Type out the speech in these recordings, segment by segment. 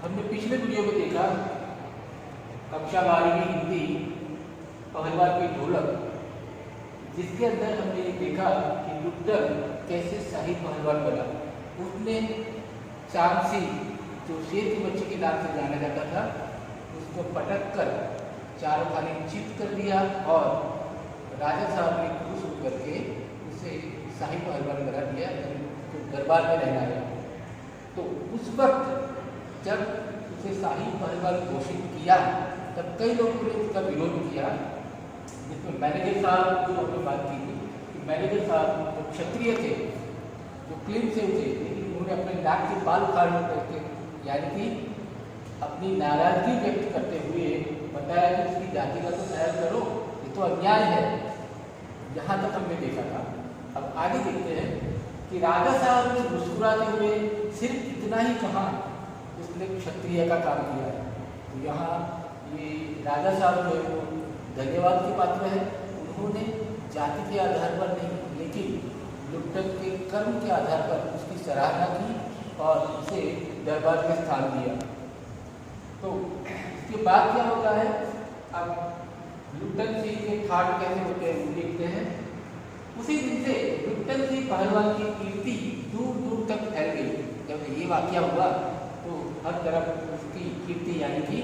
हमने पिछले वीडियो में देखा कक्षा 12वीं हिंदी पहलवान की ढोलक, जिसके अंदर हमने ये देखा कि लुट्टन कैसे शाही पहलवान बना। उसने चांसी, जो शेर की बच्ची के नाम से जाना जाता था, उसको पटक कर चारों खाने चित कर दिया और राजा साहब ने खुश होकर के उसे शाही पहलवान बना दिया, तो दरबार में रहना। तो उस वक्त जब उसे शाही पहलवान घोषित किया तब कई लोगों ने उसका विरोध किया, जिसमें मैनेजर साहब, जो हमने बात की थी कि मैनेजर साहब जो क्षत्रिय थे, जो क्लीन से थे, लेकिन उन्होंने अपने नाक के बाल उखाड़ करके, यानी कि अपनी नाराजगी व्यक्त करते हुए बताया कि उसकी जाति का तो ख्याल करो, ये तो अन्याय है। यहाँ तक हमने देखा था। अब आगे देखते हैं कि राजा साहब ने मुस्कुराते हुए सिर्फ इतना ही कहा, उसने क्षत्रिय का काम किया है। तो यहाँ ये राजा साहब जो है वो धन्यवाद के पात्र है। उन्होंने जाति के आधार पर नहीं, लेकिन लुट्टन के कर्म के आधार पर उसकी सराहना की और उसे दरबार में स्थान दिया। तो इसके बाद क्या होता है, अब लुट्टन सिंह के ठाट कैसे होते हैं वो देखते हैं। उसी दिन से लुट्टन सिंह पहलवान की कीर्ति दूर दूर तक फैल गई। जब ये वाकया हुआ तो हर तरफ उसकी कीर्ति, यानी कि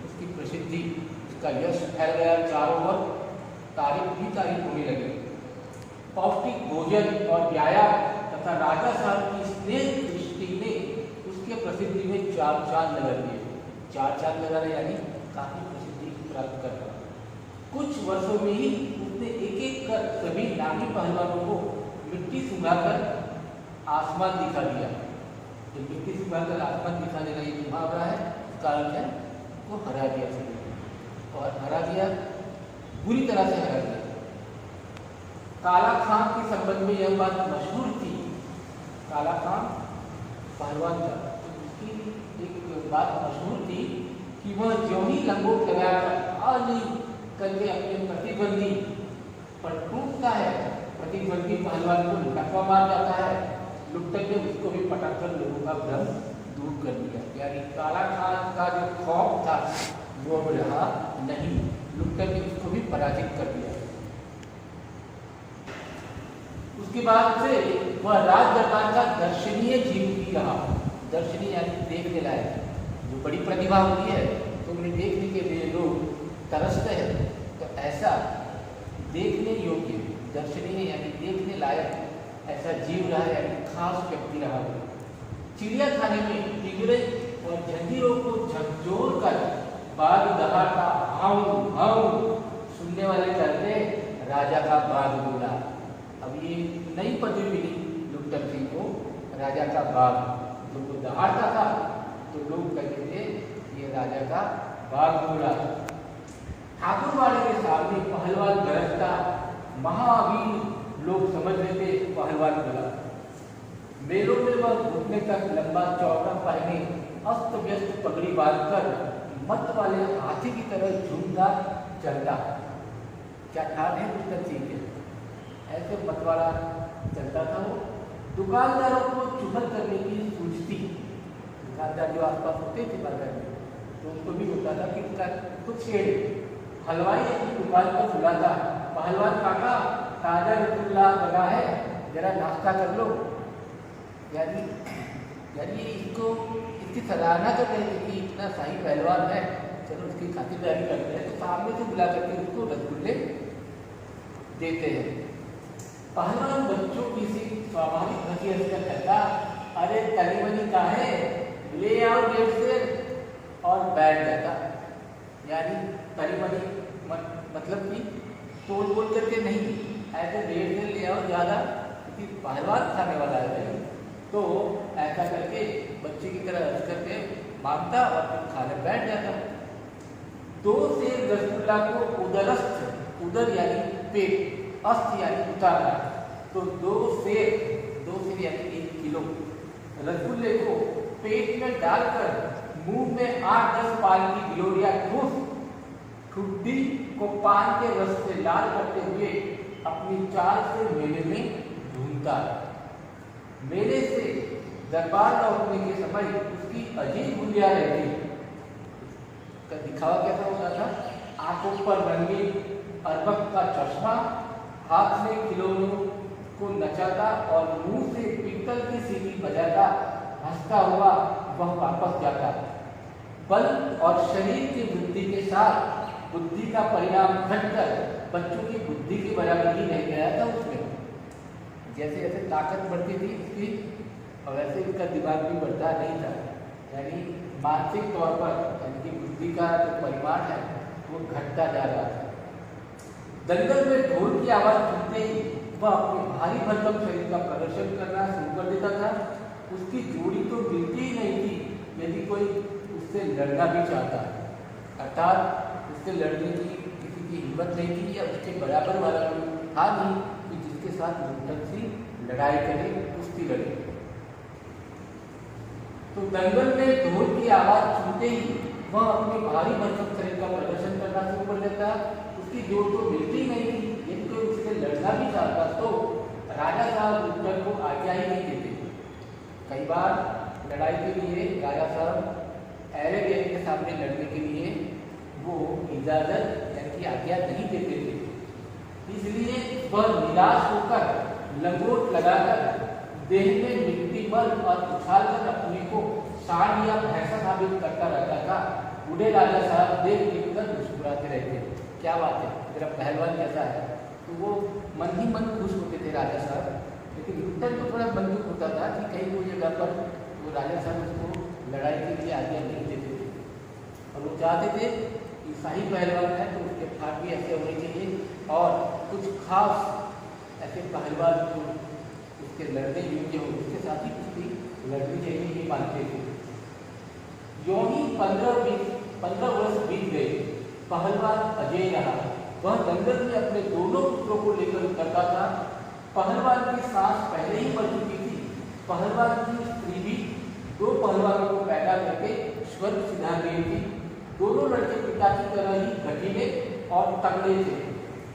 उसकी प्रसिद्धि, उसका यश फैल गया चारों ओर, तारीफ होने लगी। पौष्टिक भोजन और व्यायाम तथा राजा साहब की स्नेह दृष्टि ने उसके प्रसिद्धि में चार चांद लगा दिए। चार चांद लगा रहे यानी काफी प्रसिद्धि प्राप्त कर रहा। कुछ वर्षों में ही उसने एक एक कर सभी नामी पहलवानों को मिट्टी सुंघाकर आसमान दिखा दिया। तो मिट्टी सुंघाकर आसमान दिखा देना ये मुहावरा है, कारण है वो हरा दिया सभी, और हरा दिया, बुरी तरह से हरा दिया। काला खान के संबंध में यह बात मशहूर थी। काला खान पहलवान था, तो उसकी एक बात मशहूर थी कि वह जो ही लंगोट लगाकर करके अपने प्रतिद्वंदी पर टूटता है, प्रतिद्वंदी पहलवान को लटकवा मार जाता है, लुट्टन ने उसको भी पटक कर लोगों का भ्रम दूर कर दिया। यानी काला खान का जो खौफ था वो अब रहा नहीं, लुट्टन ने उसको भी पराजित कर दिया। उसके बाद से वह राज दरबार का दर्शनीय जीव भी रहा। दर्शनीय यानी देखने लायक, जो बड़ी प्रतिभा होती है तो उन्हें देखने के लिए लोग तरसते हैं, तो ऐसा देखने योग्य, दर्शनीय यानी देखने लायक ऐसा जीव रहा, यानी खास व्यक्ति रहा। चिड़ियाखाने में पिंजरे और जंजीरों को झकझोर कर बाघ दहाड़ता हाउ हाउ सुनने वाले कहते राजा का बाघ बोला। अब ये नई पदवी मिली लुट्टन सिंह को, राजा का बाघ। जो वो दहाड़ता था तो लोग कहते थे ये राजा का बाघ बोला। ठाकुरवाड़े के सामने पहलवान गरजता, महावीर लोग समझ लेते पहलवान बोला। मेलों में वह घुटने तक लंबा चौड़ा पहने अस्त व्यस्त पगड़ी बांधकर मत वाले हाथी की तरह झूमता चलता। क्या ठान है लुट्टन सिंह के, ऐसे मत वाला चलता था वो। दुकानदारों को चुभल करने की सूझती, दुकानदार जो आसपास होते थे बाजार में, तो उनको भी होता था कि इनका कुछ छेड़े। हलवाई अपनी दुकान पर बुलाता, पहलवान काका ताजा रसगुल्ला बना है, जरा नाश्ता कर लो। यानी इसको इसकी सराहना कर रहे थे कि इतना शाही पहलवान है, चलो उसकी खातिरदारी करते हैं, तो सामने से बुला करके उसको रसगुल्ले देते हैं। पहलवान बच्चों की सी स्वाभाविक हंसी हंसकर कहता, अरे तली बनी का है, ले आओ गेट से, और बैठ जाता। यानी तली बनी मतलब कि तोड़ बोल करके नहीं, ऐसे डेढ़ से ले आओ ज़्यादा, क्योंकि पहलवान खाने वाला है, तो ऐसा करके बच्चे की तरह हंस करके मांगता और फिर खाने बैठ जाता। दो से रसगुल्ला को उदरस्थ, उदर यानी पेट, अस्त यानी उतारना, तो दो सेर यानी 1 किलो रसगुल्ले को पेट में डालकर मुंह में 8-10 पान की गिलोरिया ठूस, ठुड्डी को पान के रस से लाल करते हुए अपनी चाल से मेले में ढूंढता। मेले से दरबार लौटने के समय उसकी अजीब हुलिया रहती। दिखावा कैसा होता था? आंखों पर रंगीन अरबक का चश्मा, हाथ में खिलौनों को नचाता और मुंह से पीतल की सीटी बजाता हंसता हुआ वह वापस जाता। बल और शरीर की वृद्धि के साथ बुद्धि का परिणाम घटकर बच्चों की बुद्धि के बराबर ही रह गया था उसमें। जैसे जैसे ताकत बढ़ती थी इसकी और वैसे इसका दिमाग भी बढ़ता नहीं था, यानी मानसिक तौर पर यानी कि बुद्धि का जो परिमाण है वो घटता जा रहा था। दंगल में ढोल की आवाज सुनते ही वह अपने भारी भरकम शरीर का प्रदर्शन करना शुरू कर देता था। उसकी जोड़ी तो मिलती ही नहीं थी यदि कोई उससे लड़ना भी चाहता, अर्थात उससे लड़ने की किसी की हिम्मत नहीं थी या उसके बराबर वाला कोई था नहीं कि जिसके साथ लुट्टन सी लड़ाई करे, कुश्ती लड़े। तो दंगल में ढोल की आवाज सुनते ही वह अपने भारी भरकम शरीर का प्रदर्शन करना शुरू कर देता। उसकी जोड़ तो मिलती ही नहीं थी, यदि कोई उससे लड़ना भी चाहता तो राजा साहब लुट्टन को आज्ञा ही नहीं देते। कई बार लड़ाई के लिए राजा साहब एरेगेन के सामने लड़ने के लिए वो इजाजत यानी कि आज्ञा नहीं देते थे। इसलिए वह निराश होकर लंगोट लगाकर देह में मिट्टी मल और उछालकर अपने को सांड या भैंसा साबित करता रहता था। बूढ़े राजा साहब देख कर मुस्कुराते रहते, क्या बात है मेरा पहलवान कैसा है। तो वो मन ही मन खुश होते थे राजा साहब। लेकिन लुट्टन को थोड़ा मन दुख होता था कि कहीं कोई जगह पर वो राजा साहब उसको लड़ाई के लिए आज्ञा नहीं देते थे और वो चाहते थे कि शाही पहलवान है तो उसके ठाट भी ऐसे होने चाहिए और कुछ खास ऐसे पहलवान जो उसके लड़ने योग्य हो उसके साथ ही कुश्ती लड़नी चाहिए, ये मानते थे। जो ही 15 वर्ष बीत गए, पहलवान अजय रहा। वह दंगल में अपने दोनों पुत्रों को लेकर उतरता था। पहलवान की सास पहले ही मर चुकी थी। पहलवान की स्त्री भी 2 पहलवानों को पैदा करके स्वर्ग सिधा गई थी। दोनों लड़के पिता की तरह ही गठीले और तगड़े थे।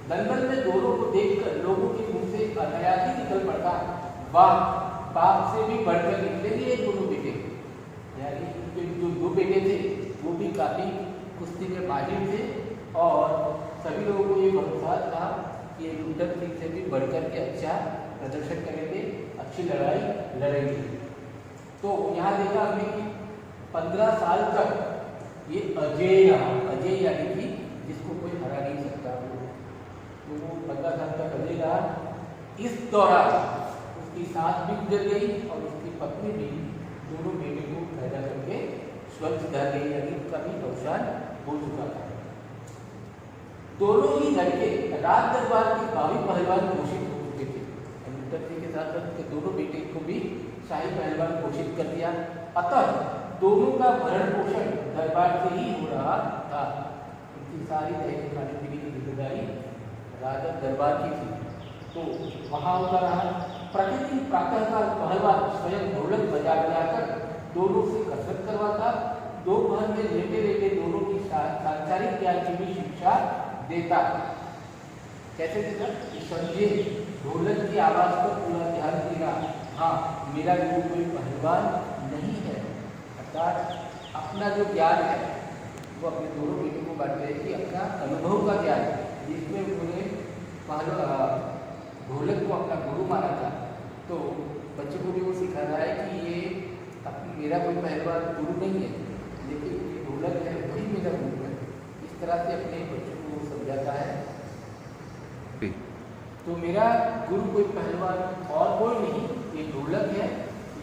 दंगल में दोनों को देखकर लोगों के मुंह से अनायास ही निकल पड़ता, वाह बाप से भी बढ़कर निकलेंगे ये दोनों बेटे। यानी उनके जो 2 बेटे थे वो भी काफी कुश्ती में माहिर थे और सभी लोगों को ये भरोसा था कि ये लुट्टन सिंह से भी बढ़कर के अच्छा प्रदर्शन करेंगे, अच्छी लड़ाई लड़ेंगे। तो यहाँ देखा हमने कि 15 साल तक ये अजय रहा। अजय यानी कि जिसको कोई हरा नहीं सकता, तो वो 15 साल तक अजय रहा। इस दौरान उसकी सास भी गुजर गई और उसकी पत्नी भी दोनों बेटे को पैदा करके स्वर्ग सिधा गई, यानी उसका भी अवसान हो चुका था। दोनों ही लड़के राज दरबार के भावी पहलवान घोषित हो चुके थे। लुट्टन सिंह के साथ साथ उसके दोनों बेटे को भी शाही पहलवान घोषित कर दिया। अतः दोनों का भरण पोषण दरबार से ही हो रहा था। उनकी सारी दहेज खाने पीने की जिम्मेदारी राजा दरबार की थी, तो वहाँ होता रहा। प्रतिदिन प्रातःकाल पहलवान स्वयं ढोलक बजा बजाकर दोनों से कसरत करवाता। दोपहर में लेटे लेटे दोनों की सांसारिक ज्ञान की भी शिक्षा देता। कैसे देता? समझे ढोलक की आवाज पर पूरा ध्यान देना, हाँ मेरा गुरु कोई पहलवान नहीं है। अर्थात अपना जो ज्ञान है वो अपने दोनों बेटों को बांट रहे कि अपना अनुभव का ज्ञान, जिसमें उन्होंने ढोलक को अपना गुरु माना था, तो बच्चों को भी वो सिखा रहा है कि ये मेरा कोई पहलवान गुरु नहीं है, लेकिन ये ढोलक है वही मेरा गुरु है। इस तरह से अपने बच्चों को समझाता है। तो मेरा गुरु कोई पहलवान और कोई नहीं, ये ढोलक है,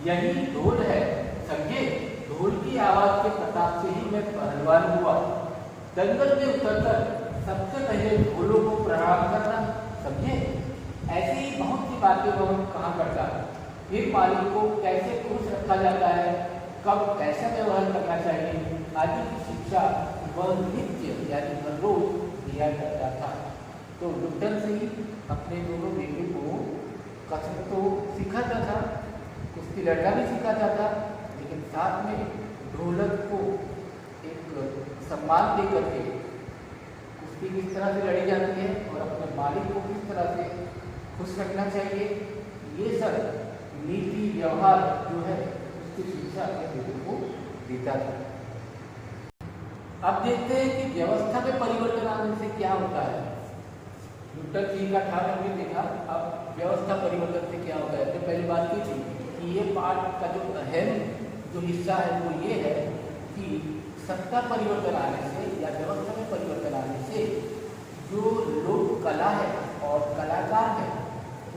यही ढोल है, समझे। ढोल की आवाज के प्रताप से ही मैं पहलवान हुआ। दंगल में उतरकर सबसे पहले ढोलों को प्रणाम करना, समझे। ऐसी ही बहुत सी बातें वह कहा करता है। फिर मालिक को कैसे खुश रखा जाता है, कब कैसा व्यवहार करना चाहिए आदि की शिक्षा वह नित्य यानी हर रोज दिया करता था। तो लुट्टन सिंह अपने दोनों बेटे को कसरत तो सिखाता था, कुश्ती लड़ना भी सिखाता था, लेकिन साथ में ढोलक को एक सम्मान दे करके कुश्ती किस तरह से लड़ी जाती है और अपने मालिक को किस तरह से खुश रखना चाहिए, ये सब नीति व्यवहार जो है उसकी शिक्षा अपने बेटे को देखता था। अब देखते हैं कि व्यवस्था में परिवर्तन आने से क्या होता है। न्यूटन जी का ठान हमने देखा, अब व्यवस्था परिवर्तन से क्या होता है। तो पहली बात की थी कि ये पाठ का जो अहम जो हिस्सा है वो ये है कि सत्ता परिवर्तन आने से या व्यवस्था में परिवर्तन आने से जो लोक कला है और कलाकार है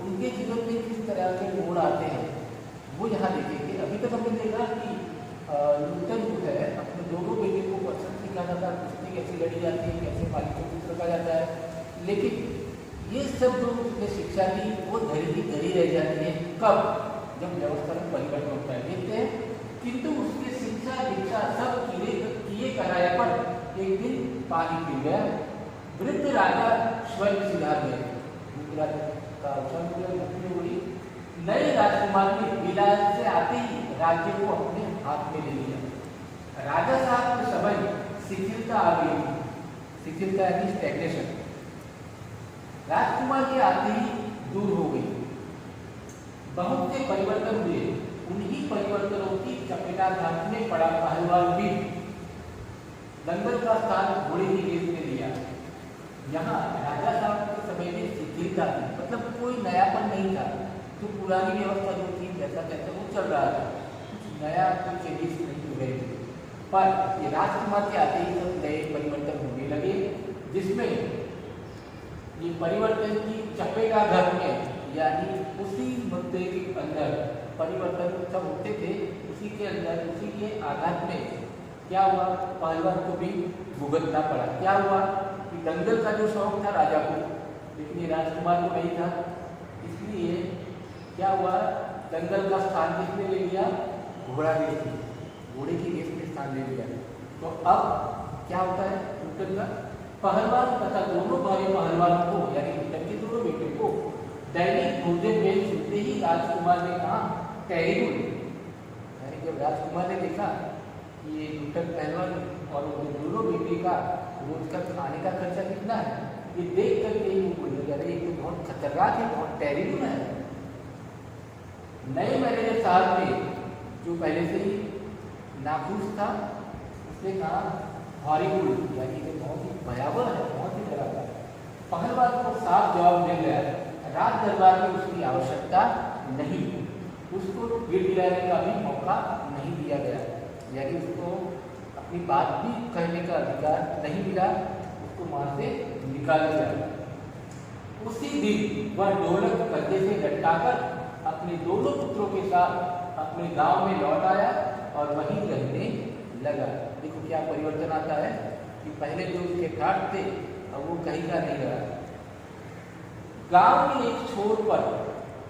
उनके जीवन में किस तरह के मोड़ आते हैं वो यहाँ देखेंगे। अभी तक हमने देखा कि न्यूटन जो है अपने दोनों बेटे को पसंद सिखाया जाता है, कुश्ती कैसे लड़ी जाती है, कैसे पानी को किस रखा जाता है, लेकिन ये सब जो उसने शिक्षा दी वो धरी की धरी रह जाती है। कब? जब व्यवस्था में परिवर्तन होता है देखते हैं। किंतु उसके शिक्षा दीक्षा सब किए कराए पर एक दिन पानी पी गया। वृद्ध राजा स्वयं सिधार गए का अवसर हुई। नए राजकुमार ने विलायत से आते ही राज्य को अपने हाथ में ले लिया। राजा साहब के समय शिथिलता आ गई थी, शिथिलता यानी स्टैग्नेशन। राजकुमार के आते ही दूर हो गई। बहुत से परिवर्तन हुए। उन्हीं परिवर्तनों की चपेटाघात में पड़ा पहलवान भी दंगल का स्थान घोड़े की रेस में लिया। यहाँ राजा साहब के समय में शिथिलता थी, मतलब कोई नयापन नहीं था। तो पुरानी व्यवस्था जो थी जैसा कैसे वो चल रहा था, कुछ नया कोई चेंजेस नहीं हो रहे थे। पर ये राजकुमार के आते ही सब नए परिवर्तन होने लगे, जिसमें ये परिवर्तन की चपेटाघात में यानी उसी मुद्दे के अंदर परिवर्तन सब होते थे, उसी के अंदर उसी के आघात में क्या हुआ, पहलवान को भी भुगतना पड़ा। क्या हुआ कि दंगल का जो शौक था राजा को, लेकिन ये राजकुमार को नहीं था, इसलिए क्या हुआ, दंगल का स्थान किसने ले लिया, घोड़ा रेस में, घोड़े की रेस में स्थान ले लिया। तो अब क्या होता है, न्यूटन का पहलवान तथा दोनों भाई पहलवानों को यानी न्यूटन के दोनों बेटे को दैनिक भोजन में सुनते ही राजकुमार ने कहा टेरिबल, यानी जब राजकुमार ने देखा कि ये न्यूटन पहलवान और उनके दोनों बेटे का रोज का खाने का खर्चा कितना है, ये देख करके ही वो बोले अरे ये तो बहुत खतरनाक है, बहुत टेरिबल है। नए मैनेजर साहब ने जो पहले से ही नाखुश था उसने कहा हॉरिबल, यानी कि बहुत ही भयावह है, बहुत ही डरावना है। पहलवान को साफ जवाब मिल गया, राज दरबार में उसकी आवश्यकता नहीं, उसको गिड़गिड़ाने का भी मौका नहीं दिया गया, यानी उसको अपनी बात भी कहने का अधिकार नहीं मिला, उसको वहां से निकाला गया। उसी दिन वह ढोलक कंधे से लटकाकर अपने दोनों पुत्रों के साथ अपने गांव में लौट आया और वहीं रहने लगा। देखो क्या परिवर्तन आता है कि पहले जो उसके ठाट थे अब वो कहीं का नहीं रहा। गांव के एक छोर पर,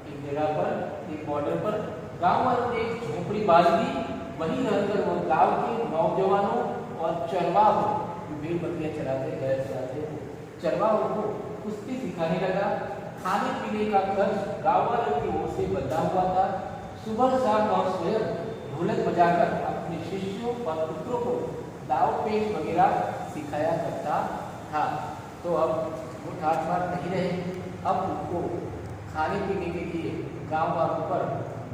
एक जगह पर, एक बॉर्डर पर गांव वालों ने एक झोपड़ी बांध दी। वहीं रहकर वो गांव के नौजवानों और चरवाहों, भेड़ बकरियां चराते, गाय चराते, चरवाहों को कुश्ती सिखाने लगा। खाने पीने का खर्च गांव वालों की ओर से बंधा हुआ था। सुबह शाम और स्वयं ढोलक बजाकर अपने शिष्यों और पुत्रों को दाव पेच वगैरह सिखाया करता था। तो अब वो ठाट बाट नहीं रहे, अब उनको खाने पीने के लिए गांव वालों पर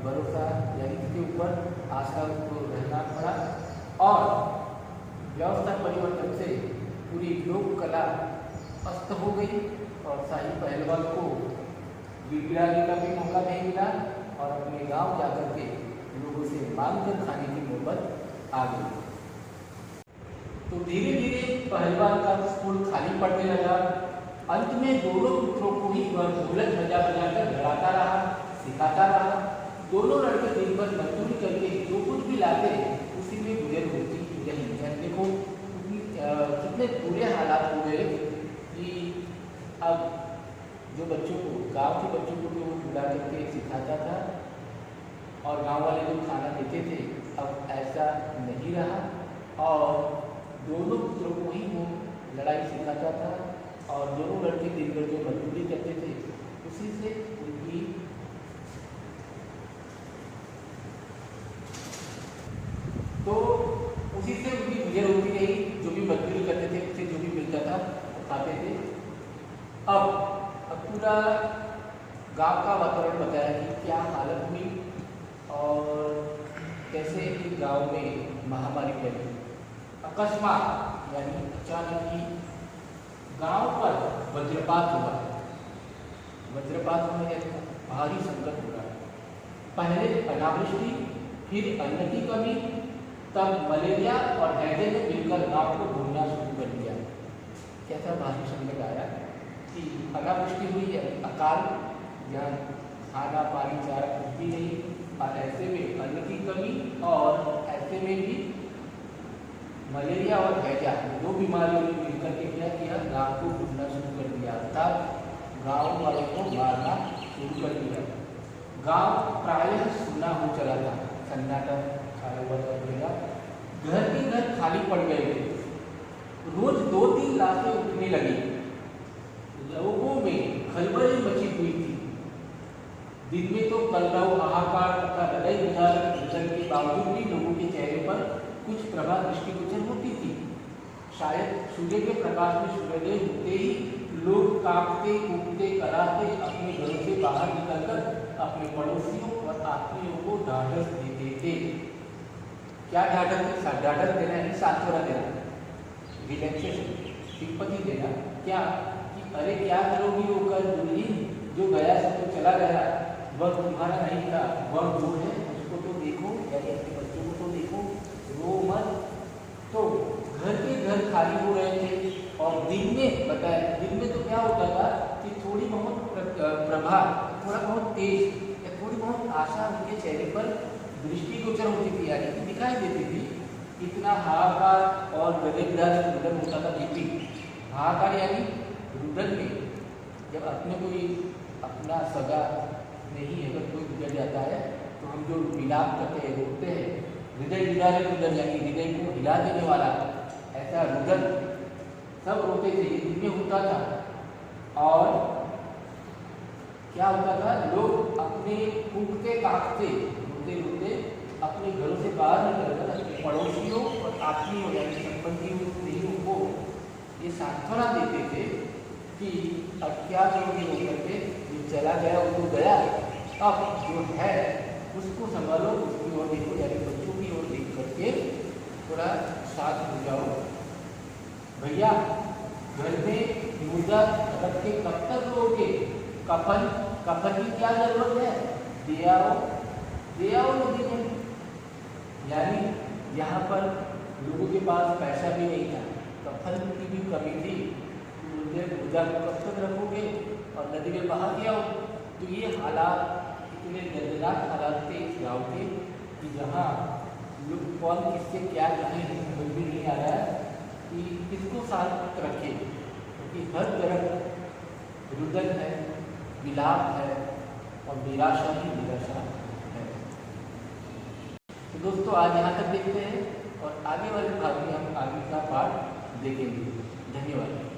भरोसा यानी इसके ऊपर आशा उनको रहना पड़ा। और व्यवस्था परिवर्तन से पूरी लोक कला अस्त हो गई और शाही पहलवान को गिड़गिड़ाने का भी मौका नहीं मिला और अपने गांव जाकर के लोगों से मांग कर खाने की नौबत आ गई। तो धीरे धीरे पहलवान का स्कूल खाली पड़ने लगा। अंत में दोनों पुत्रों को ही वह ढोलक बजा बजाकर लड़ाता रहा, सिखाता रहा। दोनों लड़के दिन भर मजदूरी करके जो कुछ भी लाते उसी में गुजर होती रही। देखो कितने बुरे हालात हुए कि अब जो बच्चों को, गांव के बच्चों को जो बुला करके सिखाता था और गांव वाले जो खाना देते थे, अब ऐसा नहीं रहा और दोनों पुत्रों को ही वो लड़ाई सिखाता था और दोनों लड़के दिन भर जो मजदूरी करते थे उसी से उनकी तो उसी से उनकी गुजर होती रही। जो भी मजदूरी करते थे उससे जो भी मिलता था वो खाते थे। अब पूरा गांव का वातावरण बताया कि क्या हालत हुई और कैसे इस गांव में महामारी अकस्मात यानी अचानक ही गांव पर वज्रपात हुआ है। वज्रपात होने का भारी संकट हो रहा है। पहले अनावृष्टि, फिर अन्न की कमी, तब मलेरिया और हैजे ने मिलकर गांव को भूनना शुरू कर दिया। कैसा भारी संकट आया कि अनावृष्टि हुई है, अकाल, जहाँ खाना पानी चारा कुछ भी नहीं, और ऐसे में अन्न की कमी, और ऐसे में भी मलेरिया और हैजा, दो बीमारियों ने मिलकर के क्या किया, गांव को भूनना शुरू कर दिया, अर्थात गांव वालों को मारना शुरू कर दिया। गांव प्रायः सूना हो चला था, सन्नाटा छाया हुआ था, घर के घर खाली पड़ गए थे। रोज 2-3 लाशें उठने लगी, लोगों में खलबली मची हुई थी। दिन में तो कलरव, हाहाकार तथा हृदय विदारक के बावजूद भी लोगों के चेहरे पर कुछ प्रभा दृष्टिगोचर होती थी। शायद सूर्य के प्रकाश में सूर्योदय होते ही लोग कांपते कूदते कराते अपने घरों से बाहर निकलकर अपने पड़ोसियों और आत्मीयों को ढाढ़स देते थे। क्या ढाढ़स देना है? सांत्वना देना, रिलैक्सेशन, सिंपैथी देना। क्या कि अरे क्या करोगी होकर दुल्हन, जो गया सब तो चला गया, वह तुम्हारा नहीं था, वह जो है उसको तो देखो, यानी अपने बच्चों को तो देखो, रो मत। तो घर के घर खाली हो रहे थे, और दिन में बताया, दिन में तो क्या होता था कि थोड़ी बहुत प्रभा, थोड़ा बहुत तेज या थोड़ी बहुत आशा उनके चेहरे पर दृष्टिगोचर होती थी, यानी कि दिखाई देती थी। इतना हाहाकार और हृदय विदारक रुदन होता था। बीपी हाहाकार यानी रुदन में जब अपने कोई अपना सगा नहीं है, अगर कोई गुजर जाता है तो हम जो विलाप करते हैं, रोते हैं, हृदय विदारक रुदन यानी हृदय को हिला देने वाला ऐसा रुदन सब रोते थे, ये दिन में होता था। और क्या होता था, लोग अपने फूकते कांपते रोते रोते अपने घरों से बाहर निकलकर अपने पड़ोसियों और आत्मीयों यानी संबंधियों को ये सांत्वना देते थे कि अब क्या करोगे होकर के, जो चला गया वो तो गया, अब जो है उसको संभालो, उसकी ओर देखो, यानी बच्चों की ओर देख करके थोड़ा साथ हो जाओ। भैया घर में मुर्दा रख के कब तक रहोगे? कफन की क्या जरूरत है? दे आओ नदी में। यानी यहाँ पर लोगों के पास पैसा भी नहीं था, कफन की भी कमी थी, मुर्दा को कब तक रखोगे और नदी में बहा दिया हो। तो ये हालात इतने दर्दनाक हालात थे इस गाँव के कि जहाँ लोग कौन किससे क्या कहें समझ भी नहीं आ रहा है कि किसको साथ रखे, क्योंकि हर तरफ रुदन है, विलाप है और निराशा ही निराशा है। तो दोस्तों आज यहाँ तक देखते हैं और आगे वाले भाग में हम आगे का पाठ देखेंगे। धन्यवाद।